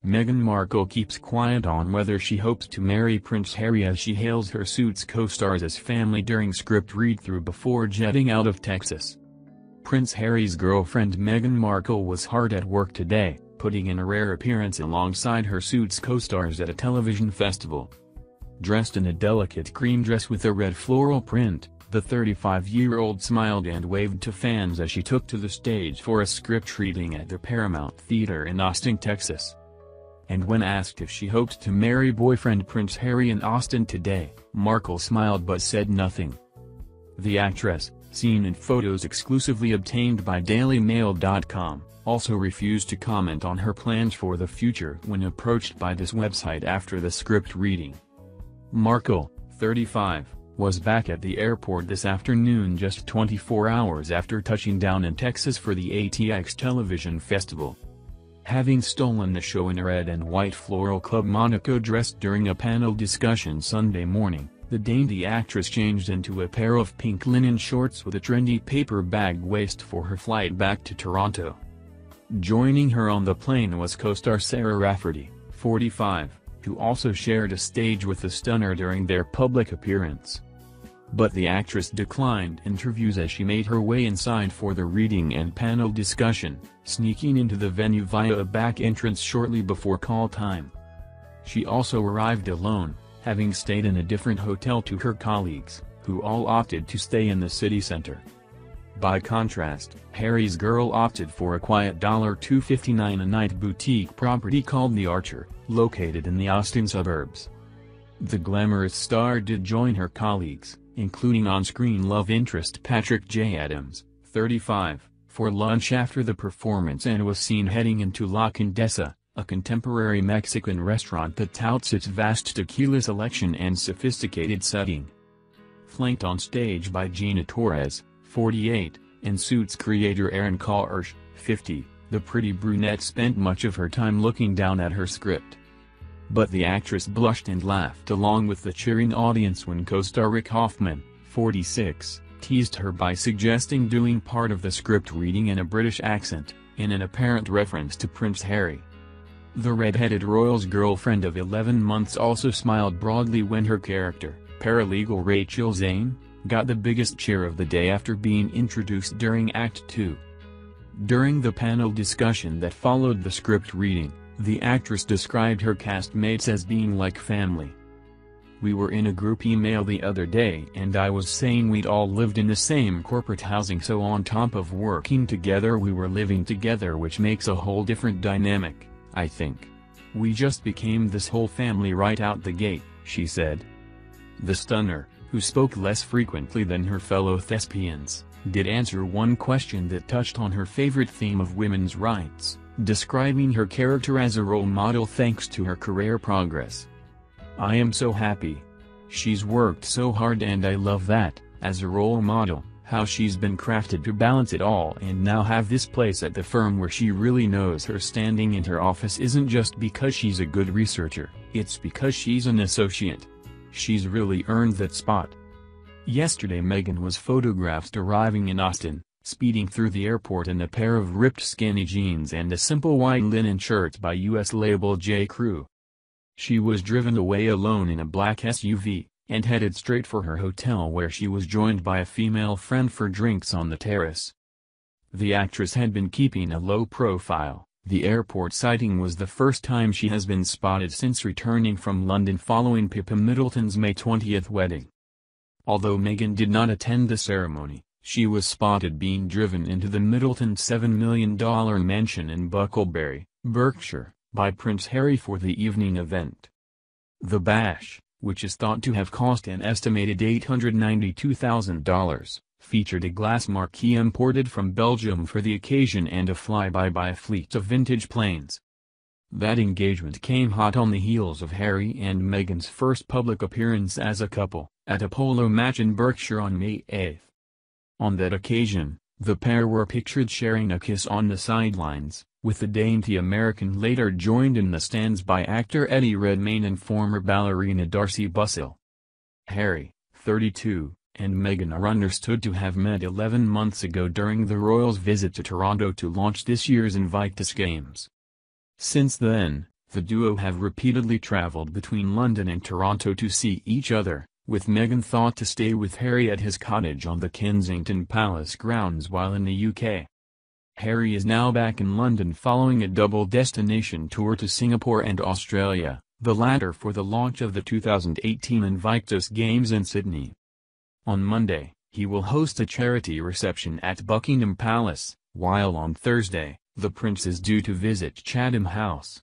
Meghan Markle keeps quiet on whether she hopes to marry Prince Harry as she hails her Suits co-stars as family during script read-through before jetting out of Texas. Prince Harry's girlfriend Meghan Markle was hard at work today, putting in a rare appearance alongside her Suits co-stars at a television festival. Dressed in a delicate cream dress with a red floral print, the 35-year-old smiled and waved to fans as she took to the stage for a script reading at the Paramount Theater in Austin, Texas. And when asked if she hoped to marry boyfriend Prince Harry in Austin today, Markle smiled but said nothing. The actress, seen in photos exclusively obtained by DailyMail.com, also refused to comment on her plans for the future when approached by this website after the script reading. Markle, 35, was back at the airport this afternoon just 24 hours after touching down in Texas for the ATX Television Festival. Having stolen the show in a red and white floral Club Monaco dress during a panel discussion Sunday morning, the dainty actress changed into a pair of pink linen shorts with a trendy paper bag waist for her flight back to Toronto. Joining her on the plane was co-star Sarah Rafferty, 45, who also shared a stage with the stunner during their public appearance. But the actress declined interviews as she made her way inside for the reading and panel discussion, sneaking into the venue via a back entrance shortly before call time. She also arrived alone, having stayed in a different hotel to her colleagues, who all opted to stay in the city center. By contrast, Harry's girl opted for a quiet $259 a night boutique property called The Archer, located in the Austin suburbs. The glamorous star did join her colleagues, including on-screen love interest Patrick J. Adams, 35, for lunch after the performance and was seen heading into La Condesa, a contemporary Mexican restaurant that touts its vast tequila selection and sophisticated setting. Flanked on stage by Gina Torres, 48, and Suits creator Aaron Karsh, 50, the pretty brunette spent much of her time looking down at her script. But the actress blushed and laughed along with the cheering audience when co-star Rick Hoffman, 46, teased her by suggesting doing part of the script reading in a British accent, in an apparent reference to Prince Harry. The red-headed royal's girlfriend of 11 months also smiled broadly when her character, paralegal Rachel Zane, got the biggest cheer of the day after being introduced during Act 2. During the panel discussion that followed the script reading, the actress described her castmates as being like family. "We were in a group email the other day and I was saying we'd all lived in the same corporate housing, so on top of working together we were living together, which makes a whole different dynamic, I think. We just became this whole family right out the gate," she said. The stunner, who spoke less frequently than her fellow thespians, did answer one question that touched on her favorite theme of women's rights, describing her character as a role model thanks to her career progress. "I am so happy. She's worked so hard and I love that, as a role model, how she's been crafted to balance it all and now have this place at the firm where she really knows her standing in her office isn't just because she's a good researcher, it's because she's an associate. She's really earned that spot." Yesterday Meghan was photographed arriving in Austin, speeding through the airport in a pair of ripped skinny jeans and a simple white linen shirt by U.S. label J. Crew. She was driven away alone in a black SUV, and headed straight for her hotel where she was joined by a female friend for drinks on the terrace. The actress had been keeping a low profile. The airport sighting was the first time she has been spotted since returning from London following Pippa Middleton's May 20th wedding. Although Meghan did not attend the ceremony, she was spotted being driven into the Middleton $7 million mansion in Bucklebury, Berkshire, by Prince Harry for the evening event. The bash, which is thought to have cost an estimated $892,000, featured a glass marquee imported from Belgium for the occasion and a flyby by a fleet of vintage planes. That engagement came hot on the heels of Harry and Meghan's first public appearance as a couple, at a polo match in Berkshire on May 8. On that occasion, the pair were pictured sharing a kiss on the sidelines, with the dainty American later joined in the stands by actor Eddie Redmayne and former ballerina Darcy Bussell. Harry, 32, and Meghan are understood to have met 11 months ago during the royals' visit to Toronto to launch this year's Invictus Games. Since then, The duo have repeatedly traveled between London and Toronto to see each other, with Meghan thought to stay with Harry at his cottage on the Kensington Palace grounds while in the UK. Harry is now back in London following a double destination tour to Singapore and Australia, the latter for the launch of the 2018 Invictus Games in Sydney. On Monday, he will host a charity reception at Buckingham Palace, while on Thursday, the prince is due to visit Chatham House.